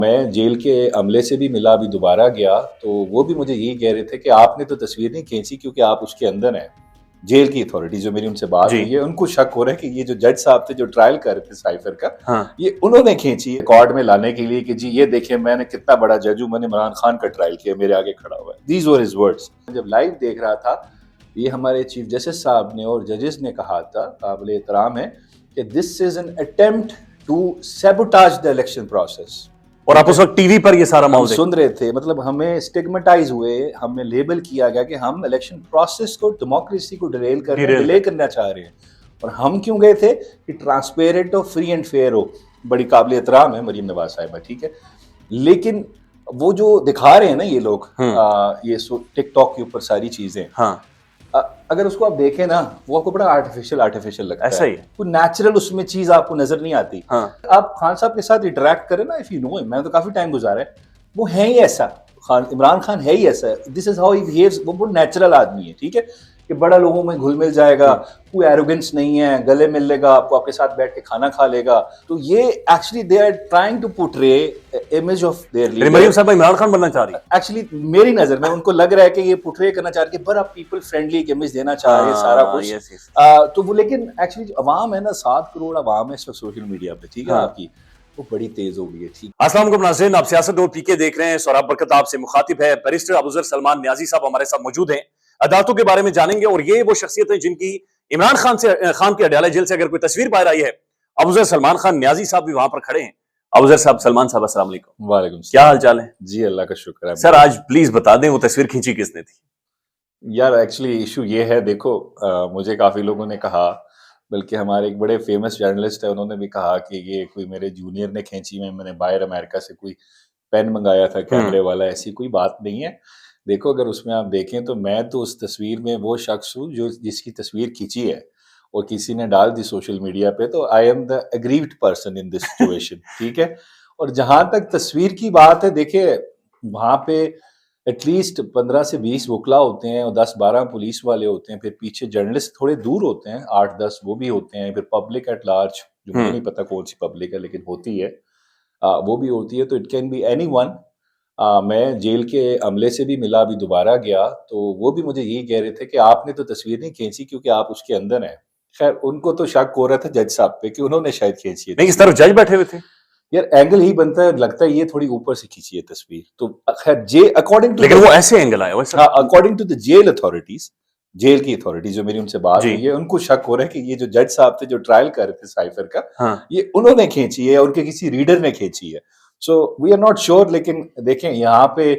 میں جیل کے عملے سے بھی ملا، ابھی دوبارہ گیا تو وہ بھی مجھے یہی کہہ رہے تھے کہ آپ نے تو تصویر نہیں کھینچی کیونکہ آپ اس کے اندر ہیں۔ جیل کی اتھارٹیز جو میری ان سے بات ہوئی ہے، ان کو شک ہو رہا ہے کہ یہ جو جج صاحب تھے جو ٹرائل کر رہے تھے سائفر کا، یہ انہوں نے کھینچی ہے کورٹ میں لانے کے لیے کہ جی یہ دیکھیں میں نے کتنا بڑا جج ہوں، میں نے عمران خان کا ٹرائل کیا، میرے آگے کھڑا ہوا ہے۔ These were his words. جب لائیو دیکھ رہا تھا یہ ہمارے چیف جسٹس صاحب نے اور ججز نے کہا تھا، قابل احترام ہے، کہ this is an attempt to sabotage the election process. اور آپ اس وقت ٹی وی پر یہ سارا ہم سن رہے تھے، مطلب ہمیں اسٹگمیٹائز ہوئے، ہمیں لیبل کیا گیا کہ ہم الیکشن پروسیس کو، ڈیموکریسی کو ڈیلے کرنا چاہ رہے ہیں۔ اور ہم کیوں گئے تھے کہ ٹرانسپیرنٹ ہو، فری اینڈ فیئر ہو۔ بڑی قابل احترام ہے مریم نواز صاحبہ، ٹھیک ہے، لیکن وہ جو دکھا رہے ہیں نا یہ لوگ، یہ ٹک ٹاک کے اوپر ساری چیزیں، اگر اس کو آپ دیکھیں نا وہ آپ کو بڑا آرٹیفیشل لگتا ہے، کوئی نیچرل اس میں چیز آپ کو نظر نہیں آتی۔ آپ خان صاحب کے ساتھ انٹریکٹ کریں نا، اف یو نو، میں نے تو کافی ٹائم گزارا ہے، وہ ہے ہی ایسا، عمران خان ہے ہی ایسا، دس از ہاؤ ہی بیہیوز، وہ بہت نیچرل آدمی ہے، ٹھیک ہے، کہ بڑا لوگوں میں گھل مل جائے گا، کوئی ایروگنس نہیں ہے، گلے مل لے گا آپ کو، آپ کے ساتھ بیٹھ کے کھانا کھا لے گا۔ تو یہ actually they are trying to portray image of their leader. Maryam صاحب عمران خان بننا چاہ رہی ہے ایکچولی میری نظر میں، ان کو لگ رہا ہے کہ یہ پورٹرے کرنا چاہ رہے ہیں، بڑا پیپل فرینڈلی ایک امیج دینا چاہ رہے ہیں، سارا کچھ۔ تو وہ لیکن ایکچولی جو عوام ہے نا، 7 کروڑ عوام ہے اس وقت سوشل میڈیا پہ، ٹھیک ہے، آپ کی وہ بڑی تیز ہو گئی ہے، ٹھیک۔ السلام علیکم ناظرین، آپ سیاست اور پی کے دیکھ رہے ہیں، سوراب برکت آپ سے مخاطب ہے۔ بیرسٹر ابوذر سلمان نیازی صاحب ہمارے ساتھ موجود ہیں، عدالتوں کے بارے میں جانیں گے، اور یہ وہ شخصیت ہیں جن کی عمران خان کے اڈیالہ جیل سے اگر کوئی تصویر باہر آئی ہے، ابوذر سلمان خان نیازی صاحب بھی وہاں پر کھڑے ہیں۔ ابوذر صاحب، سلمان صاحب، السلام علیکم۔ وعلیکم السلام، کیا حال چال ہے؟ جی اللہ کا شکر ہے۔ سر آج پلیز بتا دیں وہ تصویر کھینچی کس نے تھی؟ یار ایکچولی ایشو یہ ہے، دیکھو مجھے کافی لوگوں نے کہا، بلکہ ہمارے ایک بڑے فیمس جرنلسٹ ہے، انہوں نے بھی کہا کہ یہ کوئی میرے جونیئر نے کھینچی، میں نے باہر امریکہ سے کوئی پین منگایا تھا کیمرے والا، ایسی کوئی بات نہیں ہے۔ دیکھو اگر اس میں آپ دیکھیں تو میں تو اس تصویر میں وہ شخص ہوں جو جس کی تصویر کھینچی ہے اور کسی نے ڈال دی سوشل میڈیا پہ، تو I am the aggrieved person in this situation, ٹھیک ہے۔ اور جہاں تک تصویر کی بات ہے، دیکھیں وہاں پہ ایٹ لیسٹ 15 سے 20 وکلا ہوتے ہیں اور 10-12 پولیس والے ہوتے ہیں، پھر پیچھے جرنلسٹ تھوڑے دور ہوتے ہیں، 8-10 وہ بھی ہوتے ہیں، پھر پبلک ایٹ لارج، جو مجھے نہیں پتا کون سی پبلک ہے لیکن ہوتی ہے، وہ بھی ہوتی ہے، تو it can be anyone. میں جیل کے عملے سے بھی ملا، ابھی دوبارہ گیا تو وہ بھی مجھے یہی کہہ رہے تھے کہ آپ نے تو تصویر نہیں کھینچی کیونکہ آپ اس کے اندر ہیں۔ خیر ان کو تو شک ہو رہا تھا جج صاحب پہ کہ انہوں نے شاید کھینچی ہے۔ نہیں، اس طرف جج بیٹھے ہوئے تھے یار، اینگل ہی بنتا ہے، لگتا ہے یہ تھوڑی اوپر سے کھینچی ہے تصویر، تو خیر اکارڈنگ ٹو، لیکن وہ ایسے اینگل آیا ہوا، according to the jail authorities, jail کی اتھارٹیز جو میری ان سے بات ہوئی ہے، ان کو شک ہو رہا ہے کہ یہ جو جج صاحب تھے جو ٹرائل کر رہے تھے سائفر کا، یہ انہوں نے کھینچی ہے، ان کے کسی ریڈر نے کھینچی ہے۔ سو وی آر ناٹ شیور، لیکن دیکھیں یہاں پہ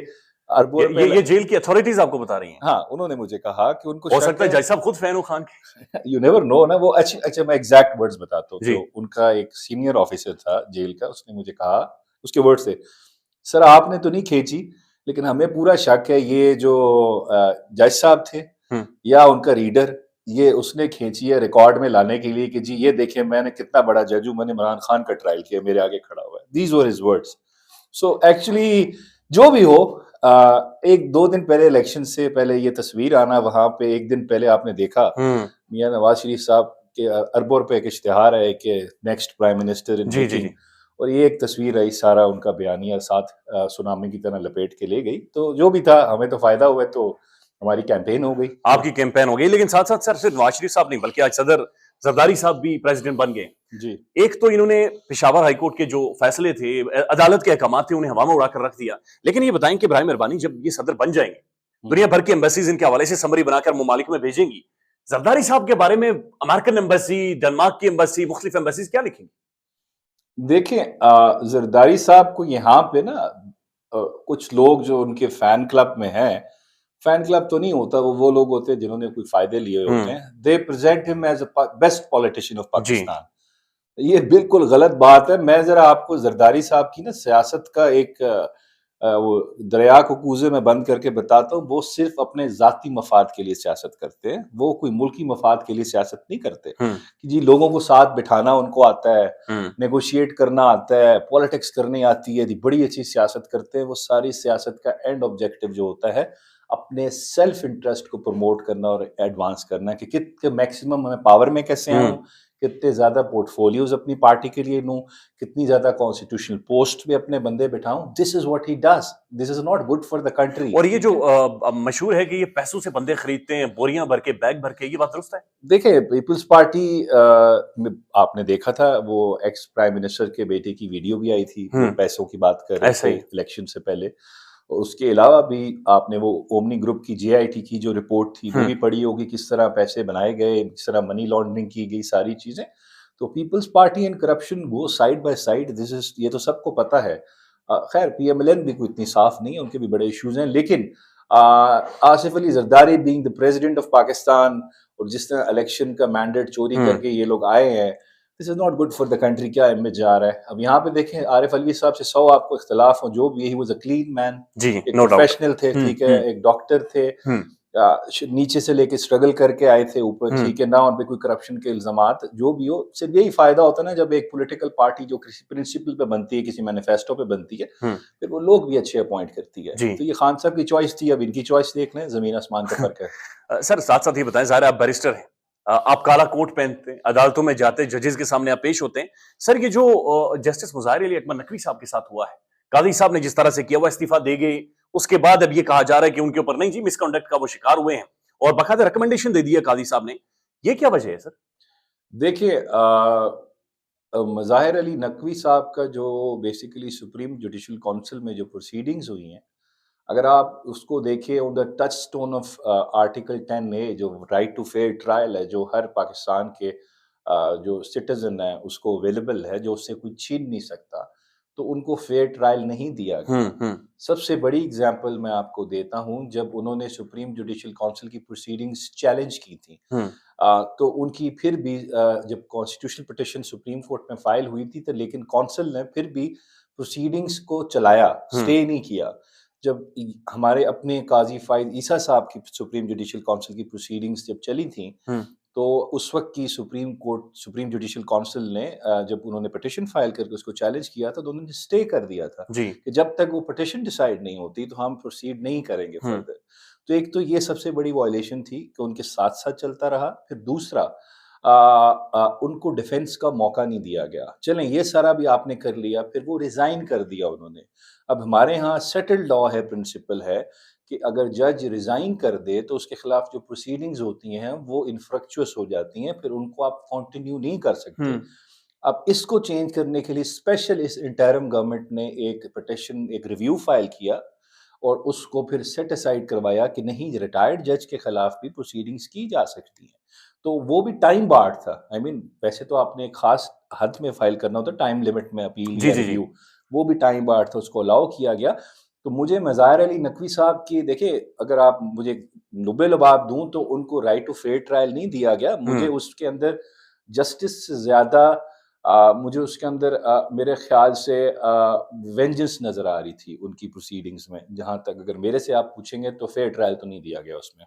یہ جیل کی اتھارٹیز آپ کو بتا رہی ہیں؟ ہاں، انہوں نے مجھے کہا کہ ان کو ہو سکتا ہے جج صاحب خود فین ہو خان کے، یو نیور نو نا۔ وہ اچھا میں ایگزیکٹ ورڈز بتاتا ہوں، تو ان کا ایک سینئر آفیسر تھا جیل کا، اس نے مجھے کہا، اس کے ورڈ سے، سر آپ نے تو نہیں کھینچی لیکن ہمیں پورا شک ہے یہ جو جج صاحب تھے یا ان کا ریڈر، یہ اس نے کھینچی ہے ریکارڈ میں لانے کے لیے کہ جی یہ دیکھیں میں نے کتنا بڑا جج ہوں، میں نے عمران خان کا ٹرائل کیا، میرے آگے کھڑا ہوا ہے۔ These were his words. So actually جو بھی ہو، 1-2 دن پہلے الیکشن سے پہلے یہ تصویر آنا، وہاں پہ ایک دن پہلے آپ نے دیکھا میاں نواز شریف صاحب کے اربوں روپے کا اشتہار ہے کہ next prime minister in making, اور یہ ایک تصویر آئی، سارا ان کا بیانیہ ساتھ سونامی کی طرح لپیٹ کے لے گئی۔ تو جو بھی تھا ہمیں تو فائدہ ہوا، تو ہماری کیمپین ہو گئی، آپ کی کیمپین ہو گئی، لیکن ساتھ ساتھ سر صرف نواز شریف صاحب نہیں بلکہ آج صدر زرداری صاحب بھی پریزیڈنٹ بن گئے۔ جی، ایک تو انہوں نے پشاور ہائی کورٹ کے جو فیصلے تھے، عدالت کے احکامات تھے، انہیں ہوا میں اڑا کر رکھ دیا، لیکن یہ بتائیں کہ برائے مہربانی جب یہ صدر بن جائیں گے، دنیا بھر کی ایمبیسیز ان کے حوالے سے سمری بنا کر ممالک میں بھیجیں گی، زرداری صاحب کے بارے میں امریکن ایمبیسی، ڈنمارک کی ایمبیسی، مختلف ایمبیسیز کیا لکھیں گی؟ دیکھیں زرداری صاحب کو یہاں پہ نا کچھ لوگ جو ان کے فین کلب میں ہیں، فین کلب تو نہیں ہوتا، وہ لوگ ہوتے ہیں جنہوں نے کوئی فائدے لیے ہوتے ہیں، دے پریزنٹ ہم as a best politician of Pakistan. یہ بالکل غلط بات ہے۔ میں ذرا آپ کو زرداری صاحب کی نا سیاست کا ایک وہ دریا کو کوزے میں بند کر کے بتاتا ہوں، وہ صرف اپنے ذاتی مفاد کے لیے سیاست کرتے ہیں، وہ کوئی ملکی مفاد کے لیے سیاست نہیں کرتے کہ جی لوگوں کو ساتھ بٹھانا ان کو آتا ہے، نیگوشیٹ کرنا آتا ہے، پولیٹکس کرنی آتی ہے، بڑی اچھی سیاست کرتے ہیں۔ وہ ساری سیاست کا اینڈ آبجیکٹو جو ہوتا ہے اپنے سیلف انٹرسٹ کو پروموٹ کرنا اور ایڈوانس کرنا، کہ میکسیمم ہمیں پاور میں کیسے آؤں، کتنے زیادہ پورٹ فولیوز اپنی پارٹی کے لیے لوں, کتنی زیادہ کانسٹیٹیوشنل پوسٹ پہ اپنے بندے بٹھاؤں. This is what he does, this is not good for the country. اور یہ جو مشہور ہے کہ یہ پیسوں سے بندے خریدتے ہیں, بوریاں بھر کے, بیگ بھر کے, یہ بات درست ہے؟ دیکھیں پیپلز پارٹی آپ نے دیکھا تھا وہ ایکس پرائم منسٹر کے بیٹے کی ویڈیو بھی آئی تھی, وہ پیسوں کی بات کر رہے تھے الیکشن سے پہلے. اس کے علاوہ بھی آپ نے وہ اومنی گروپ کی جے آئی ٹی کی جو رپورٹ تھی وہ بھی پڑھی ہوگی, کس طرح پیسے بنائے گئے, کس طرح منی لانڈرنگ کی گئی, ساری چیزیں. تو Peoples Party and corruption go side by side, یہ تو سب کو پتہ ہے. خیر پی ایم ایل این بھی کوئی اتنی صاف نہیں ہے, ان کے بھی بڑے ایشوز ہیں, لیکن Asif Ali Zardari being the president of Pakistan, اور جس طرح الیکشن کا مینڈیٹ چوری کر کے یہ لوگ آئے ہیں, this is not good for the country. کیا امیج جا رہا ہے. اب یہاں پہ دیکھیں عارف علوی صاحب سے 100 آپ کو اختلاف ہو, جو بھی ہی واز اے کلین مین, ایک پروفیشنل تھے, ٹھیک ہے, ایک ڈاکٹر تھے, نیچے سے لے کے اسٹرگل کر کے آئے تھے اوپر, ٹھیک ہے نا, ان پہ کوئی کرپشن کے الزامات جو بھی ہو. صرف یہی فائدہ ہوتا ہے نا جب ایک پولیٹیکل پارٹی جو کسی پرنسپل پہ بنتی ہے, کسی مینیفیسٹو پہ بنتی ہے, پھر وہ لوگ بھی اچھے اپوائنٹ کرتی ہے. تو یہ خان صاحب کی چوائس تھی, اب ان کی چوائس دیکھ لیں, زمین آسمان کا فرق ہے. سر ساتھ ساتھ یہ بتائیں, ظاہر آپ بیرسٹر ہیں, آپ کالا کوٹ پہنتے ہیں, عدالتوں میں جاتے ہیں, ججز کے سامنے آپ پیش ہوتے ہیں. سر یہ جو جسٹس مظاہر علی اکمل نقوی صاحب کے ساتھ ہوا ہے, قاضی صاحب نے جس طرح سے کیا, وہ استعفیٰ دے گئے, اس کے بعد اب یہ کہا جا رہا ہے کہ ان کے اوپر نہیں جی مس کنڈکٹ کا وہ شکار ہوئے ہیں, اور باقاعدہ ریکمنڈیشن دے دی ہے قاضی صاحب نے. یہ کیا وجہ ہے سر؟ دیکھیے مظاہر علی نقوی صاحب کا جو بیسیکلی سپریم جوڈیشل کونسل میں جو پروسیڈنگز ہوئی ہیں, اگر آپ اس کو دیکھیں on the touchstone of article 10A جو رائٹ ٹو فیئر ٹرائل ہے, جو ہر پاکستان کے جو سٹیزن ہے اس کو اویلیبل ہے, جو اس سے کوئی چھین نہیں سکتا, تو ان کو فیئر ٹرائل نہیں دیا گیا. سب سے بڑی اگزامپل میں آپ کو دیتا ہوں, جب انہوں نے سپریم جوڈیشل کونسل کی پروسیڈنگز چیلنج کی تھی, تو ان کی پھر بھی جب کانسٹیٹیوشنل پٹیشن سپریم کورٹ میں فائل ہوئی تھی, تو لیکن کونسل نے پھر بھی پروسیڈنگز کو چلایا, اسٹے نہیں کیا. جب ہمارے اپنے قاضی فائد عیسیٰ صاحب کی سپریم جوڈیشل کونسل کی پروسیڈنگز جب چلی تھیں, تو اس وقت کی سپریم جوڈیشل کونسل نے جب انہوں نے پٹیشن فائل کر کے اس کو چیلنج کیا تھا, تو انہوں نے اسٹے کر دیا تھا کہ جب تک وہ پٹیشن ڈیسائیڈ نہیں ہوتی تو ہم پروسیڈ نہیں کریں گے فردر. تو ایک تو یہ سب سے بڑی وائلیشن تھی کہ ان کے ساتھ ساتھ چلتا رہا. پھر دوسرا ان کو ڈیفینس کا موقع نہیں دیا گیا. چلیں یہ سارا بھی آپ نے کر لیا, پھر وہ ریزائن کر دیا انہوں نے. اب ہمارے ہاں سیٹلڈ لا ہے, پرنسپل ہے کہ اگر جج ریزائن کر دے تو اس کے خلاف جو پروسیڈنگز ہوتی ہیں وہ انفرکچوس ہو جاتی ہیں, پھر ان کو آپ کنٹینیو نہیں کر سکتے. اب اس کو چینج کرنے کے لیے اسپیشل اس انٹرم گورنمنٹ نے ایک پٹیشن, ایک ریویو فائل کیا, اور اس کو پھر سیٹ اسائڈ کروایا کہ نہیں ریٹائرڈ جج کے خلاف بھی پروسیڈنگز کی جا سکتی ہیں. تو وہ بھی ٹائم بارڈ تھا. ویسے تو آپ نے ایک خاص حد میں فائل کرنا ہوتا, ٹائم لیمٹ میں اپیل یا ریویو, وہ بھی ٹائم بارڈ تھا, اس کو الاؤ کیا گیا. تو مجھے مظاہر علی نقوی صاحب کی, دیکھیں اگر آپ مجھے نوبل لباب دوں تو ان کو رائٹ ٹو فیئر ٹرائل نہیں دیا گیا. مجھے اس کے اندر جسٹس سے زیادہ مجھے اس کے اندر میرے خیال سے وینجنس نظر آ رہی تھی ان کی پروسیڈنگز میں. جہاں تک اگر میرے سے آپ پوچھیں گے تو فیئر ٹرائل تو نہیں دیا گیا اس میں.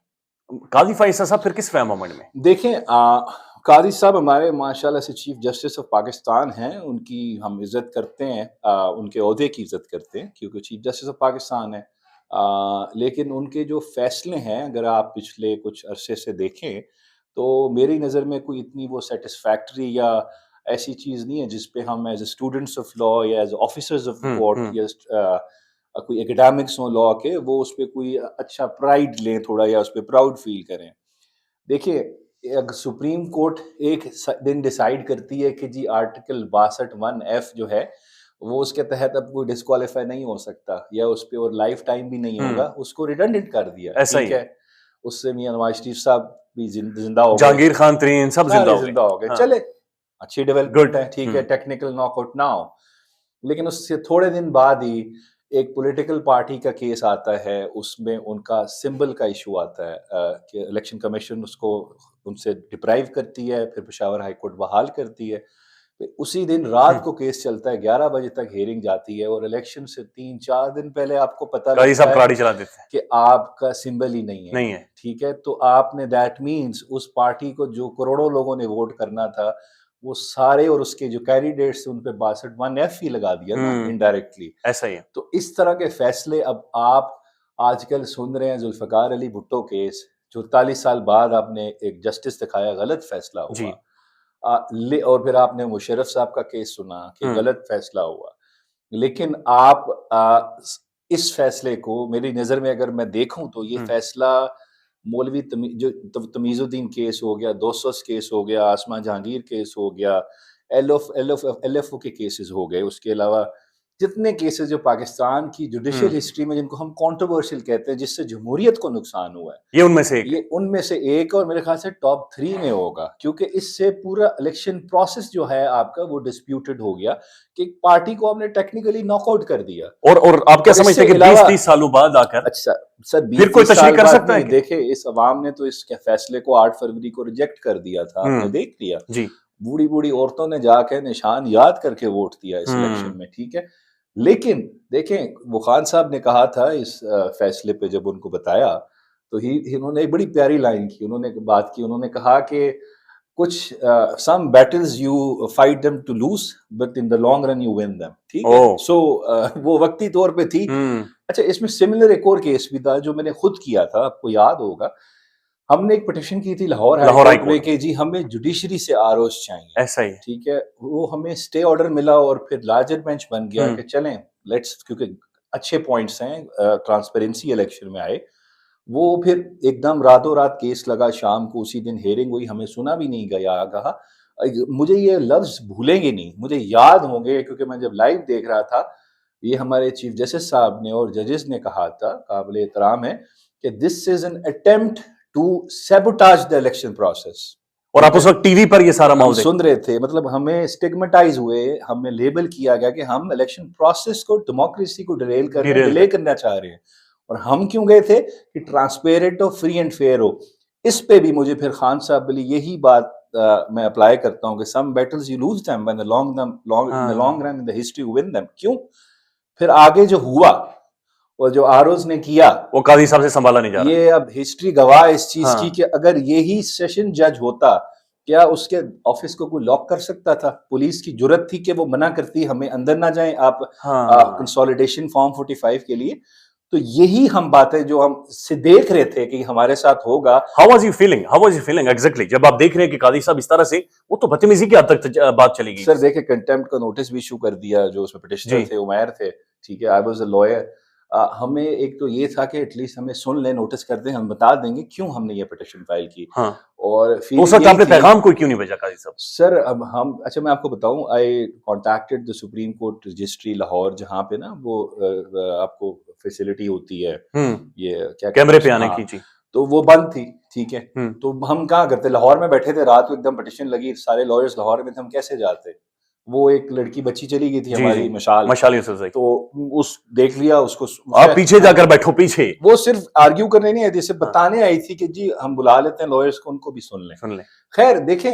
قاضی فائز صاحب پھر کس فریم مومنٹ میں؟ دیکھیں قاضی صاحب ہمارے ماشاءاللہ سے چیف جسٹس آف پاکستان ہیں, ان کی ہم عزت کرتے ہیں, ان کے عہدے کی عزت کرتے ہیں کیونکہ چیف جسٹس آف پاکستان ہے. لیکن ان کے جو فیصلے ہیں اگر آپ پچھلے کچھ عرصے سے دیکھیں تو میری نظر میں کوئی اتنی وہ سیٹسفیکٹری یا ایسی چیز نہیں ہے جس پہ ہم as a students of law یا ایز آفیسرز آف کورٹ یا کوئی اکیڈیمکس ہوں لا کے, وہ اس پہ کوئی اچھا پرائڈ لیں تھوڑا, یا اس پہ پراؤڈ فیل کریں. دیکھیے اگر سپریم کورٹ ایک دن ڈیسائیڈ کرتی ہے کہ جی آرٹیکل 62(1)(f) جو ہے وہ اس کے تحت اب کوئی ڈسکوالیفائی نہیں ہو سکتا, یا اس پہ اور لائف ٹائم بھی نہیں ہوگا, اس کو ریڈنڈنٹ کر دیا, ٹھیک ہے. اس سے میاں نواز شریف صاحب بھی زندہ ہو گئے, جہانگیر خان ترین سب زندہ ہو گئے. چلے اچھی ڈیولپمنٹ ہے, ٹھیک ہے, ٹیکنیکل ناک آؤٹ نہ ہو. لیکن اس سے تھوڑے دن بعد ہی ایک پولیٹیکل پارٹی کا کیس آتا ہے, اس میں ان کا سمبل کا ایشو آتا ہے کہ الیکشن کمیشن اس کو ان سے ڈپرائیو کرتی ہے, پھر پشاور ہائی کورٹ بحال کرتی ہے. اسی دن رات کو کیس چلتا ہے, 11 بجے تک ہیئرنگ جاتی ہے, اور الیکشن سے 3-4 دن پہلے آپ کو پتہ لگتا ہے کہ آپ کا سمبل ہی نہیں ہے, ٹھیک ہے. تو آپ نے دیٹ مینس اس پارٹی کو جو کروڑوں لوگوں نے ووٹ کرنا تھا وہ سارے, اور اس کے جو کینڈیڈیٹس ان پہ 62(1)(f) ہی لگا دیا نا انڈائریکٹلی. ایسا ہی ہے. تو اس طرح کے فیصلے اب آپ آج کل سن رہے ہیں. ذوالفقار علی بھٹو کیس 44 سال بعد آپ نے ایک جسٹس دکھایا, غلط فیصلہ ہوا. اور پھر آپ نے مشرف صاحب کا کیس سنا کہ غلط فیصلہ ہوا، لیکن آپ اس فیصلے کو میری نظر میں اگر میں دیکھوں تو یہ فیصلہ مولوی جو تمیز الدین کیس ہو گیا، دوسوس کیس ہو گیا، آسما جہانگیر کیس ہو گیا، ایل ایف او کے کیسز ہو گئے، اس کے علاوہ جتنے کیسز جو پاکستان کی جوڈیشل ہسٹری میں جن کو ہم کانٹروورشل کہتے ہیں، جس سے جمہوریت کو نقصان ہوا ہے، یہ ان میں سے ایک ہے. یہ ان میں سے ایک، اور میرے خیال سے ٹاپ 3 میں ہوگا، کیونکہ اس سے پورا الیکشن پروسیس جو ہے آپ کا وہ ڈسپیوٹڈ ہو گیا کہ پارٹی کو آپ نے ٹیکنیکلی ناک آؤٹ کر دیا. اور آپ کیا سمجھتے ہیں کہ 20-30 سالوں بعد آ کر اچھا سر پھر کوئی 20 تشریح سال کر بعد سکتا ہے نہیں، کہ دیکھیں اس عوام نے تو اس کے فیصلے کو 8 فروری کو ریجیکٹ کر دیا تھا، آپ نے دیکھ لیا، جی بوڑھی بوڑھی عورتوں نے جا کے نشان یاد کر کے ووٹ دیا اس الیکشن میں، ٹھیک ہے. لیکن دیکھیں وہ خان صاحب نے کہا تھا اس فیصلے پہ جب ان کو بتایا تو انہوں نے ایک بڑی پیاری لائن کی، انہوں نے بات کی، انہوں نے کہا کہ کچھ some battles you fight them to lose but in the long run you win them, ٹھیک ہے. سو وہ وقتی طور پہ تھی. اچھا اس میں سملر ایک اور کیس بھی تھا جو میں نے خود کیا تھا، آپ کو یاد ہوگا، ہم نے ایک پٹیشن کی تھی لاہور ہائی کورٹ میں کہ جی ہمیں جوڈیشری سے آروز چاہیے، ایسا ہی ٹھیک ہے. وہ ہمیں اسٹے آرڈر ملا اور پھر لارجر بینچ بن گیا کہ چلیں لیٹس، کیونکہ اچھے پوائنٹس ہیں، ٹرانسپیرنسی الیکشن میں آئے. وہ پھر ایک دم راتوں رات کیس لگا، شام کو اسی دن ہیئرنگ ہوئی، ہمیں سنا بھی نہیں گیا. کہا مجھے یہ لفظ بھولیں گے نہیں، مجھے یاد ہوں گے کیونکہ میں جب لائیو دیکھ رہا تھا، یہ ہمارے چیف جسٹس صاحب نے اور ججز نے کہا تھا، قابل احترام ہے، کہ this is an attempt to sabotage the election process. اور آپ اس وقت ٹی وی پر یہ سارا ہم ماحول سن رہے تھے، مطلب ہمیں اسٹگمیٹائز ہوئے، ہمیں لیبل کیا گیا کہ ہم الیکشن پروسیس کو، ڈیموکریسی کو ڈیریل کر رہے ہیں، ڈیلے کرنا چاہ رہے ہیں. اور ہم کیوں گئے تھے کہ ٹرانسپیرنٹ ہو، فری اینڈ فیئر ہو. اس پہ بھی مجھے پھر خان صاحب بلی یہی بات میں اپلائی کرتا ہوں کہ some battles you lose them when the long run in the history you win them. کیوں؟ پھر آگے جو ہوا اور جو آروز نے کیا وہ قاضی صاحب سے سنبھالا نہیں جا رہا. یہ اب ہسٹری گواہ اس چیز کی کہ اگر یہی سیشن جج ہوتا، کیا اس کے آفس کو کوئی لاک کر سکتا تھا؟ پولیس کی جرت تھی کہ وہ منع کرتی ہمیں اندر نہ جائیں آپ کنسولیڈیشن فارم 45 کے لیے. تو یہی ہم باتیں جو ہم سے دیکھ رہے تھے کہ ہمارے ساتھ ہوگا. How was you feeling exactly جب آپ دیکھ رہے ہیں کہ قاضی صاحب اس طرح سے، وہ تو بدتمیزی کی حد تک بات چلی گئی. سر دیکھیں کنٹمپٹ کا نوٹس بھی ایشو کر دیا، جو اس میں پٹیشنر تھے عمیر تھے، ٹھیک ہے، آئی واز اے لائر. ہمیں ایک تو یہ تھا کہ ایٹ لیسٹ ہمیں سن لیں، نوٹس کر دیں، ہم بتا دیں گے کیوں ہم نے یہ پٹیشن فائل کی. اور اس وقت آپ نے پیغام کوئی کیوں نہیں بھیجا قاضی صاحب؟ سر اب ہم اچھا میں آپ کو بتاؤں، آئی کانٹیکٹڈ دا سپریم کورٹ رجسٹری لاہور، جہاں پہ نا وہ آپ کو فیسلٹی ہوتی ہے یہ کیا کیمرے پہ آنے کی، جی تو وہ بند تھی، ٹھیک ہے. تو ہم کہاں کرتے، لاہور میں بیٹھے تھے، رات کو ایک دم پٹیشن لگی، سارے لائرز لاہور میں تھے، ہم کیسے جاتے. وہ ایک لڑکی بچی چلی گئی تھی ہماری مشال، تو اس دیکھ لیا اس کو، آپ پیچھے جا کر بیٹھو پیچھے. وہ صرف آرگیو کرنے نہیں آئی تھی، صرف بتانے آئی تھی کہ جی ہم بلا لیتے ہیں لائرز کو، ان کو بھی سن لیں. خیر دیکھیں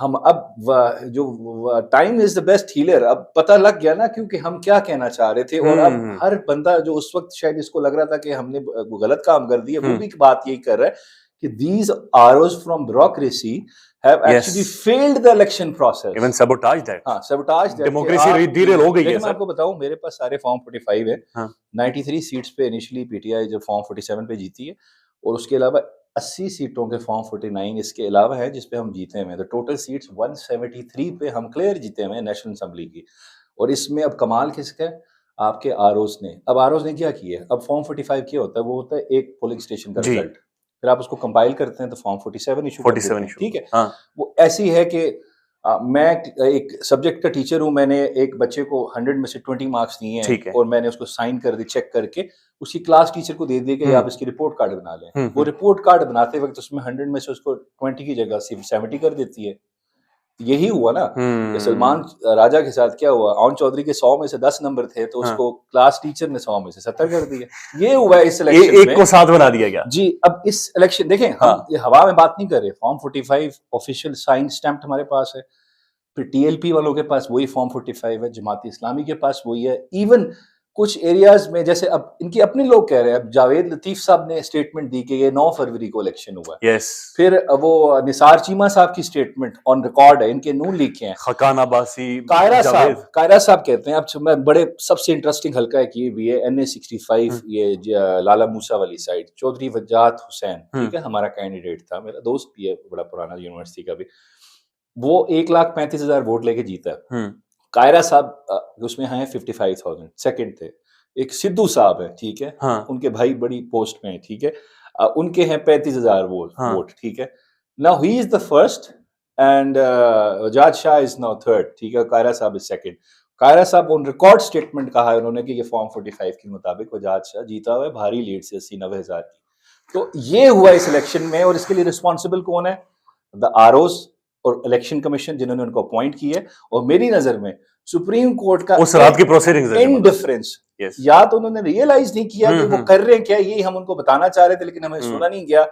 ہم اب جو time is the best healer, اب پتہ لگ گیا نا کیونکہ ہم کیا کہنا چاہ رہے تھے. اور اب ہر بندہ جو اس وقت شاید اس کو لگ رہا تھا کہ ہم نے غلط کام کر دیا، وہ بھی بات یہی کر رہا ہے کہ these arrows from bureaucracy have actually failed the election process. Even sabotage that. ہاں sabotage that. Democracy derail ہو گئی ہے. میں آپ کو بتاؤں میرے پاس سارے فارم 45 ہے، 93 سیٹس پہ انیشلی پی ٹی آئی جب فارم 47 پہ جیتی ہے، اور اس کے علاوہ 80 سیٹوں کے فارم 49 اس کے علاوہ ہے جس پہ ہم جیتے ہیں. ٹوٹل سیٹس 173 پہ ہم کلیئر جیتے ہیں نیشنل اسمبلی کی. اور اس میں اب کمال کس کا ہے؟ آپ کے آروز نے. اب آروز نے کیا کیا ہے؟ اب فارم 45 کیا ہوتا ہے؟ وہ ہوتا ہے ایک پولنگ اسٹیشن کا رزلٹ، پھر آپ اس کو کمپائل کرتے ہیں تو فارم 47 ایشو کر دیتے ہیں، ٹھیک ہے. وہ ایسی ہے کہ میں ایک سبجیکٹ کا ٹیچر ہوں، میں نے ایک بچے کو 100 میں سے 20 مارکس دیے ہیں اور میں نے اس کو سائن کر دی، چیک کر کے اسی کلاس ٹیچر کو دے دیے کہ آپ اس کی رپورٹ کارڈ بنا لیں. وہ رپورٹ کارڈ بناتے وقت اس میں 100 میں سے اس کو 20 کی جگہ 70 کر دیتی ہے. یہی ہوا نا کہ سلمان راجہ کے ساتھ کیا ہوا، آن چودھری کے 100 میں سے 10 نمبر تھے تو اس کو کلاس ٹیچر نے 100 میں سے 70 کر دیا. یہ ہوا اس الیکشن میں، ایک کو 7 بنا دیا گیا. جی اب اس الیکشن دیکھیں ہم یہ ہوا میں بات نہیں کر رہے، فارم 45 آفیشیل سائن اسٹیمپڈ ہمارے پاس ہے، پھر ٹی ایل پی والوں کے پاس وہی فارم 45 ہے، جماعت اسلامی کے پاس وہی ہے. ایون کچھ ایریاز میں جیسے اب ان کے اپنے لوگ کہہ رہے ہیں، اب جاوید لطیف صاحب نے اسٹیٹمنٹ دی کہ یہ 9 فروری کو الیکشن ہوا ہے. پھر وہ نثار چیمہ صاحب کی اسٹیٹمنٹ آن ریکارڈ ہے، ان کے نون لکھے ہیں. خقان عباسی، قائرہ صاحب کہتے ہیں، اب میں بڑے سب سے انٹرسٹنگ حلقہ ہے کہ یہ NA 65 یہ لالا موسیٰ والی سائڈ، چودھری وجاہت حسین، ٹھیک ہے، ہمارا کینڈیڈیٹ تھا، میرا دوست بھی ہے بڑا پرانا یونیورسٹی کا بھی. وہ 1,35,000 ووٹ لے کے جیتا ہے. ہوں قاہرہ صاحب اس میں ہیں 55,000 سیکنڈ تھے. ایک سدھو صاحب ہیں, ٹھیک ہے, ہاں ان کے بھائی بڑی پوسٹ میں ہیں, ٹھیک ہے, ان کے ہیں 35,000 ہاں ووٹ, ٹھیک ہے. Now he is the first and Wajad Shah is now third, ٹھیک ہے, قاہرہ صاحب is second. قاہرہ صاحب ان ریکارڈ سٹیٹمنٹ کہا ہے انہوں نے کہ یہ فارم 45 کے مطابق وجاد شاہ جیتا ہوا ہے بھاری لیڈ سے 80-90 ہزار کی. تو یہ ہوا اس الیکشن میں, اور اس کے لیے رسپانسبل کون ہے؟ دا آر اوز اور الیکشن کمیشن جنہوں نے ان کو اپوائنٹ کی ہے. اور میری نظر میں سپریم کورٹ کا اس رات کی پروسیڈنگز انڈیفرنس, یا تو انہوں نے ریئلائز نہیں کیا کہ وہ کر رہے ہیں کیا, یہی ہم ان کو بتانا چاہ رہے تھے لیکن ہمیں سنا نہیں گیا.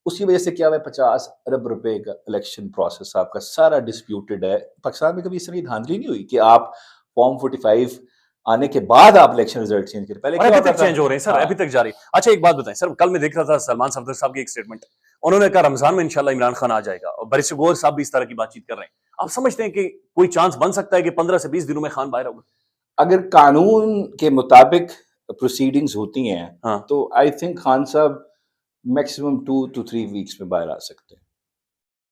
اسی وجہ سے کیا ہوا ہے 50 ارب روپے کا الیکشن پروسیس آپ کا سارا ڈسپیوٹڈ ہے. پاکستان میں کبھی اس طرح کی دھاندلی نہیں ہوئی کہ آپ فارم 45 آنے کے بعد آپ الیکشن رزلٹ چینج کریں. پہلے ابھی تک چینج ہو رہے ہیں سر, ابھی تک جاری. اچھا ایک بات بتائیں سر, کل میں دیکھ رہا تھا سلمان صفدر صاحب کی ایک اسٹیٹمنٹ, انہوں نے کہا رمضان میں انشاءاللہ عمران خان آ جائے گا, اور بریس گور صاحب بھی اس طرح کی بات چیت کر رہے ہیں. آپ سمجھتے ہیں کہ کوئی چانس بن سکتا ہے کہ 15 سے 20 دنوں میں خان باہر ہوگا؟ اگر قانون کے مطابق پروسیڈنگز ہوتی ہیں تو آئی تھنک خان صاحب میکسیمم 2 to 3 ویکس میں باہر آ سکتے ہیں,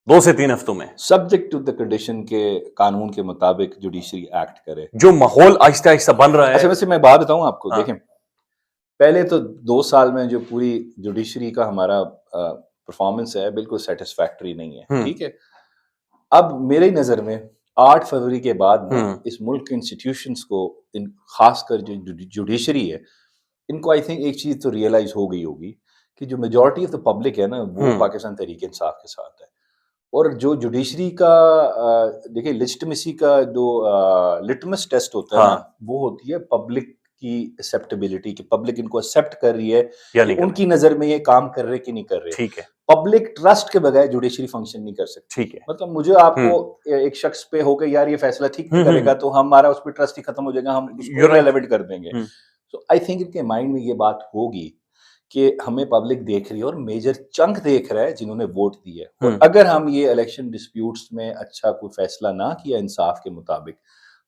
2 سے 3 ہفتوں میں, سبجیکٹ ٹو دا کنڈیشن کے قانون کے مطابق جوڈیشری ایکٹ کرے. جو ماحول آہستہ آہستہ بن رہا ہے. اچھا ویسے میں بات بتاؤں آپ کو, دیکھیں پہلے تو 2 سال میں جو پوری جوڈیشری کا ہمارا پرفارمنس ہے بالکل سیٹسفیکٹری نہیں ہے, ٹھیک ہے. اب میری نظر میں 8 فروری کے بعد اس ملک کے انسٹیٹیوشنز کو, خاص کر جو جوڈیشری ہے, ان کو آئی تھنک ایک چیز تو ریئلائز ہو گئی ہوگی کہ جو میجورٹی آف دا پبلک ہے نا وہ پاکستان تحریک انصاف کے ساتھ ہے. اور جو جوڈیشری کا دیکھیں لیجٹمیسی کا جو لٹمس ٹیسٹ ہوتا ہے نا, وہ ہوتی ہے پبلک کی ایکسیپٹیبلٹی, کہ پبلک ان کو ایکسیپٹ کر رہی ہے کہ ان کی نظر میں یہ کام کر رہے کہ نہیں کر رہے. ٹھیک ہے, پبلک ٹرسٹ کے بغیر جوڈیشری فنکشن نہیں کر سکتی. ٹھیک ہے, مطلب مجھے آپ کو ایک شخص پہ ہو کہ یار یہ فیصلہ ٹھیک نہیں کرے گا تو ہمارا اس پہ ٹرسٹ ہی ختم ہو جائے گا, ہم اس کو ریلیونٹ کر دیں گے. تو آئی تھنک ان کے مائنڈ میں یہ بات ہوگی کہ ہمیں پبلک دیکھ رہی ہے اور میجر چنک دیکھ رہا ہے جنہوں نے ووٹ دی ہے. اور اگر ہم یہ الیکشن ڈسپیوٹس میں اچھا کوئی فیصلہ نہ کیا انصاف کے مطابق,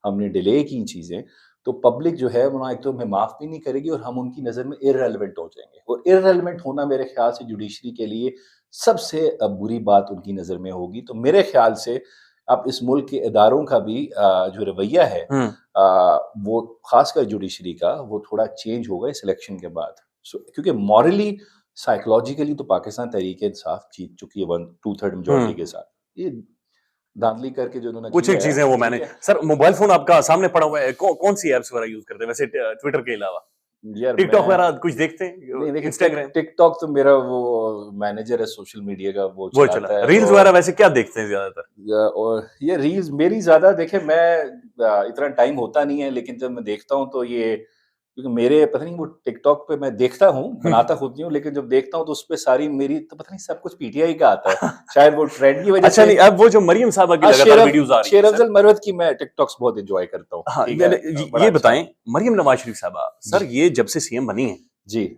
ہم نے ڈیلے کی چیزیں, تو پبلک جو ہے وہ ایک تو ہمیں معاف بھی نہیں کرے گی اور ہم ان کی نظر میں ارریلیونٹ ہو جائیں گے. اور ارریلیونٹ ہونا میرے خیال سے جوڈیشری کے لیے سب سے بری بات ان کی نظر میں ہوگی. تو میرے خیال سے اب اس ملک کے اداروں کا بھی جو رویہ ہے وہ خاص کر جوڈیشری کا, وہ تھوڑا چینج ہوگا اس الیکشن کے بعد. کیونکہ مورلی سائیکولوجیکلی تو پاکستان تحریک انصاف جیت چکی ہے 1/2 میجورٹی کے ساتھ. یہ دھاندلی کر کے جو انہوں نے کچھ ایک چیزیں وہ میں نے سر, موبائل فون آپ کا سامنے پڑا ہوا ہے, کون سی ایپس وغیرہ یوز کرتے ہیں ویسے ٹویٹر کے علاوہ؟ ٹک ٹاک وغیرہ کچھ دیکھتے ہیں؟ انسٹاگرام, ٹک ٹاک تو میرا وہ مینیجر ہے سوشل میڈیا کا, وہ چلاتا ہے. ریلز وغیرہ ویسے کیا دیکھتے ہیں زیادہ تر؟ اور یہ ریلز میری زیادہ دیکھیں, میں اتنا ٹائم ہوتا نہیں ہے, لیکن جب میں دیکھتا ہوں تو یہ کیونکہ میرے پتہ نہیں وہ ٹک ٹاک پہ میں دیکھتا ہوں, بناتا خود نہیں ہوں, لیکن جب دیکھتا ہوں تو اس پہ ساری میری تو پتہ نہیں سب کچھ پی ٹی آئی کا آتا ہے, شاید وہ ٹرینڈ کی وجہ سے. اچھا نہیں, اب وہ جو مریم صاحبہ کی لگاتار ویڈیوز آ رہی ہیں, شیر افضل مروت کی میں ٹک ٹاکس بہت انجوائے کرتا ہوں. یہ بتائیں مریم نواز شریف صاحبہ سر, یہ جب سے سی ایم بنی ہیں, جی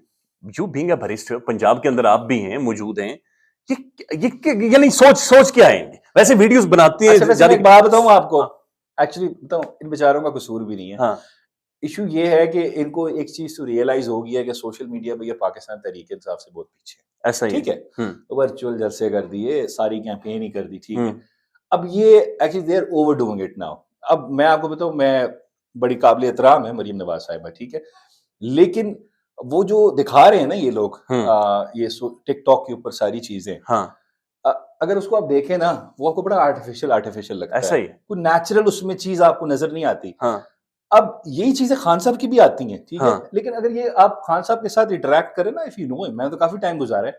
you being a barrister, Punjab کے اندر آپ بھی ہیں, موجود ہیں, یعنی سوچ کیا ہے ویسے ویڈیوز بناتے ہیں. ایک بات بتاؤں آپ کو, ایکچولی بتاؤں ان بیچاروں کا قصور بھی نہیں ہے. ایشو یہ ہے کہ ان کو ایک چیز تو ریئلائز ہو گیا ہے کہ سوشل میڈیا پہ یہ پاکستان تحریک انصاف سے بہت پیچھے ہے. ایسا ہی ٹھیک ہے, ورچوئل جلسے کر دیے, ساری کیمپین ہی کر دی, ٹھیک ہے. اب یہ actually they are over doing it now. اب میں آپ کو بتاؤں, میں بڑی قابل احترام ہے مریم نواز صاحبہ, ٹھیک ہے, لیکن وہ جو دکھا رہے ہیں نا یہ لوگ یہ ٹک ٹاک کے اوپر ساری چیزیں, اگر اس کو آپ دیکھیں نا وہ آپ کو بڑا آرٹیفیشل لگتا ہے, کوئی نیچرل اس میں چیز آپ کو نظر نہیں آتی. اب یہی چیزیں خان صاحب کی بھی آتی ہیں, ٹھیک ہے, لیکن اگر یہ آپ خان صاحب کے ساتھ انٹریکٹ کریں نا, اف یو نو, میں تو کافی ٹائم گزارا ہے,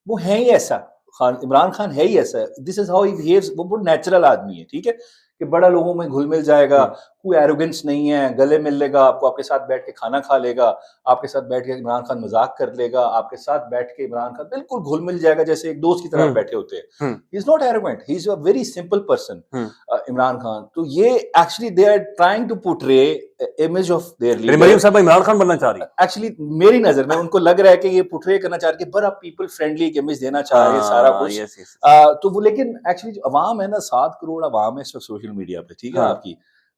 وہ ہے ہی ایسا, عمران خان ہے ہی ایسا, دس از ہاؤ ہی بیہیوز, وہ بہت نیچرل آدمی ہے, ٹھیک ہے, کہ بڑا لوگوں میں گھل مل جائے گا, کوئی ایروگنس نہیں ہے, گلے مل لے گا آپ کو, آپ کے ساتھ بیٹھ کے کھانا کھا لے گا, آپ کے ساتھ بیٹھ کے عمران خان مذاق کر لے گا, آپ کے ساتھ بیٹھ کے عمران خان بالکل گھل مل جائے گا جیسے ایک دوست کی طرح بیٹھے ہوتے ہیں. He is not arrogant, he is a very simple person Imran Khan. تو یہ actually they are trying to portray image of their leader. Maryam صاحب عمران خان بننا چاہ رہی ہے, ایکچولی میری نظر میں ان کو لگ رہا ہے کہ یہ پورٹرے کرنا چاہ رہے ہیں, بڑا پیپل فرینڈلی ایک امیج دینا چاہ رہے ہیں سارا کچھ. تو وہ لیکن ایکچولی جو عوام ہے نا, 7 کروڑ عوام ہے اس وقت سوشل میڈیا پہ, ٹھیک ہے, آپ کی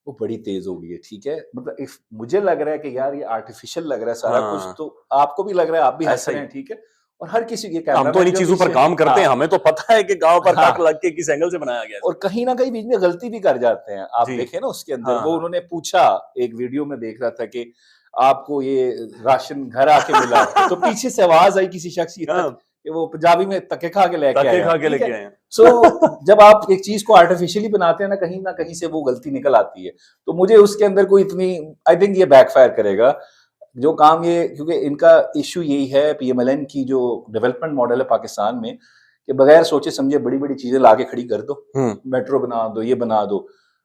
وہ بڑی تیز ہو گئی ہے, ٹھیک ہے. مطلب مجھے لگ رہا ہے کہ یار یہ آرٹیفیشل لگ رہا ہے سارا کچھ, تو آپ کو بھی لگ رہا ہے, آپ بھی ہنس رہے ہیں, ٹھیک ہے, اور ہر کسی کے ہم تو انہیں چیزوں پر کام کرتے ہیں, ہمیں تو پتا ہے کہ گاؤں پر ٹک لگ کے کس اینگل سے بنایا گیا ہے, اور کہیں نہ کہیں بیچ میں غلطی بھی کر جاتے ہیں. آپ دیکھیں نا اس کے اندر وہ انہوں نے پوچھا, ایک ویڈیو میں دیکھ رہا تھا کہ آپ کو یہ راشن گھر آ کے ملا, تو پیچھے سے آواز آئی کسی شخص کی کہ وہ پنجابی میں تکے کھا کے لے کے آئے. سو جب آپ ایک چیز کو آرٹیفیشلی بناتے ہیں نہ کہیں سے وہ غلطی نکل آتی ہے. تو مجھے اس کے اندر کوئی اتنی, آئی تھنک یہ بیک فائر کرے گا جو کام یہ, کیونکہ ان کا ایشو یہی ہے پی ایم ایل این کی جو ڈیولپمنٹ ماڈل ہے پاکستان میں, کہ بغیر سوچے سمجھے بڑی بڑی چیزیں لا کے کھڑی کر دو, میٹرو بنا دو, یہ بنا دو,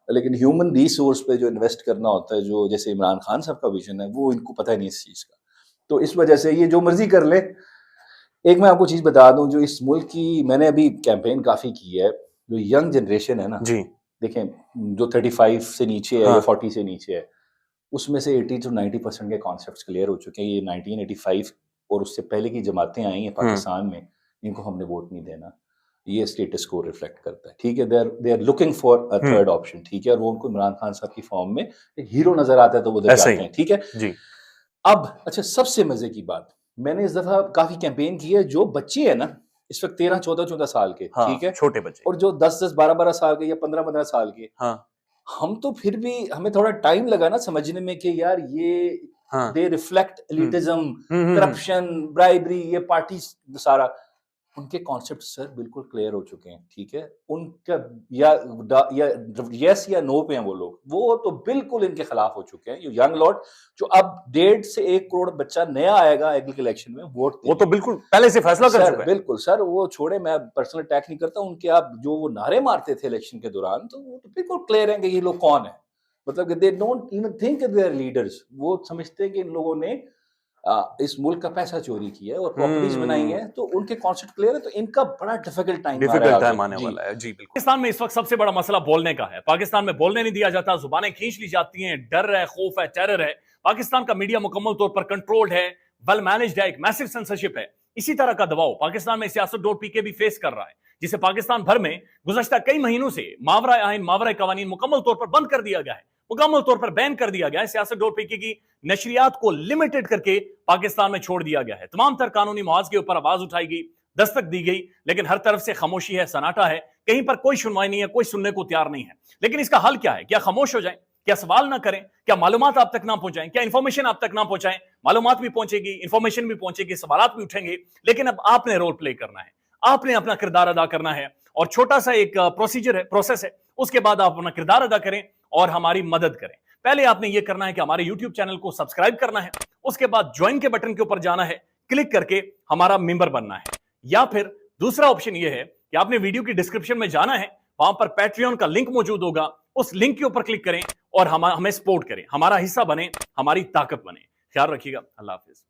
لیکن ہیومن ریسورس پہ جو انویسٹ کرنا ہوتا ہے, جو جیسے عمران خان صاحب کا ویژن ہے, وہ ان کو پتہ ہی نہیں اس چیز کا. تو اس وجہ سے یہ جو مرضی کر لے. ایک میں آپ کو چیز بتا دوں, جو اس ملک کی, میں نے ابھی کیمپین کافی کی ہے, جو ینگ جنریشن ہے نا, دیکھیں جو 35 سے نیچے ہے یا 40 سے نیچے ہے, اس میں سے 80 to 90% کے کانسیپٹس کلیئر ہو چکے ہیں. یہ 1985 اور اس سے پہلے کی جماعتیں آئی ہیں پاکستان میں, ان کو ہم نے ووٹ نہیں دینا, یہ اسٹیٹس کو ریفلیکٹ کرتا ہے. ٹھیک ہے, they are looking for a third option. ٹھیک ہے, اور وہ ان کو عمران خان صاحب کی فارم میں ایک ہیرو نظر آتا ہے تو وہ ادھر جاتے ہیں. ٹھیک ہے. اب اچھا, سب سے مزے کی بات, میں نے اس دفعہ کافی کیمپین کی ہے, جو بچے ہیں نا اس وقت 13-14 سال کے, ٹھیک ہے, چھوٹے بچے, اور جو 10-12 سال کے یا 15 سال کے, ہم تو پھر بھی ہمیں تھوڑا ٹائم لگا نا سمجھنے میں کہ یار یہ دے ریفلیکٹ ایلیٹزم, کرپشن, برائبری, یہ پارٹی سارا. ان کے کانسیپٹ سر بالکل کلیئر ہو چکے ہیں. ٹھیک ہے, ان کا یا یس یا نو پہ ہیں وہ لوگ, وہ تو بالکل ان کے خلاف ہو چکے ہیں. یہ ینگ لاٹ جو اب 1.5 سے 1 کروڑ بچہ نیا آئے گا الیکشن میں ووٹ, وہ تو بالکل پہلے سے فیصلہ کر چکا ہے. بالکل سر, وہ چھوڑے, میں پرسنل اٹیک نہیں کرتا ان کے. آپ جو وہ نعرے مارتے تھے الیکشن کے دوران, تو وہ تو بالکل کلیئر ہیں کہ یہ لوگ کون ہیں. مطلب کہ they don't even think they are leaders. وہ سمجھتے ہیں کہ ان لوگوں نے اس ملک کا پیسہ چوری کیا ہے اور پراپرٹیز بنائی ہیں, تو ان کے کانسیپٹ کلیئر ہے. تو ان کا بڑا ڈیفیکلٹ ٹائم آنے والا ہے. جی بالکل. پاکستان میں اس وقت سب سے بڑا مسئلہ بولنے کا ہے. پاکستان میں بولنے نہیں دیا جاتا, زبانیں کھینچ لی جاتی ہیں, ڈر ہے, خوف ہے, ٹیرر ہے. پاکستان کا میڈیا مکمل طور پر کنٹرولڈ ہے, ویل مینجڈ ہے, ایک میسو سینسرشپ ہے. اسی طرح کا دباؤ پاکستان میں سیاست.pk بھی فیس کر رہا ہے, جسے پاکستان بھر میں گزشتہ کئی مہینوں سے ماورائے آئین, ماورائے قوانین مکمل طور پر بند کر دیا گیا ہے, مکمل طور پر بین کر دیا گیا ہے. سیاست.pk کی نشریات کو لمیٹڈ کر کے پاکستان میں چھوڑ دیا گیا ہے. تمام تر قانونی محاذ کے اوپر آواز اٹھائی گئی, دستک دی گئی, لیکن ہر طرف سے خاموشی ہے, سناٹا ہے, کہیں پر کوئی سنوائی نہیں ہے, کوئی سننے کو تیار نہیں ہے. لیکن اس کا حل کیا ہے؟ کیا خاموش ہو جائیں؟ کیا سوال نہ کریں؟ کیا معلومات آپ تک نہ پہنچائیں؟ کیا انفارمیشن آپ تک نہ پہنچائیں؟ معلومات بھی پہنچے گی, انفارمیشن بھی پہنچے گی, سوالات بھی اٹھیں گے, لیکن اب آپ نے رول پلے کرنا ہے, آپ نے اپنا کردار ادا کرنا ہے. اور چھوٹا سا ایک پروسیجر ہے, پروسیس ہے, اس کے بعد آپ اپنا کردار ادا کریں اور ہماری مدد کریں. پہلے آپ نے یہ کرنا ہے کہ ہمارے یوٹیوب چینل کو سبسکرائب کرنا ہے, اس کے بعد جوائن کے بٹن کے اوپر جانا ہے, کلک کر کے ہمارا ممبر بننا ہے. یا پھر دوسرا آپشن یہ ہے کہ آپ نے ویڈیو کی ڈسکرپشن میں جانا ہے, وہاں پر پیٹریون کا لنک موجود ہوگا, اس لنک کے اوپر کلک کریں اور ہمیں سپورٹ کریں, ہمارا حصہ بنیں, ہماری طاقت بنیں. خیال رکھیے گا. اللہ حافظ.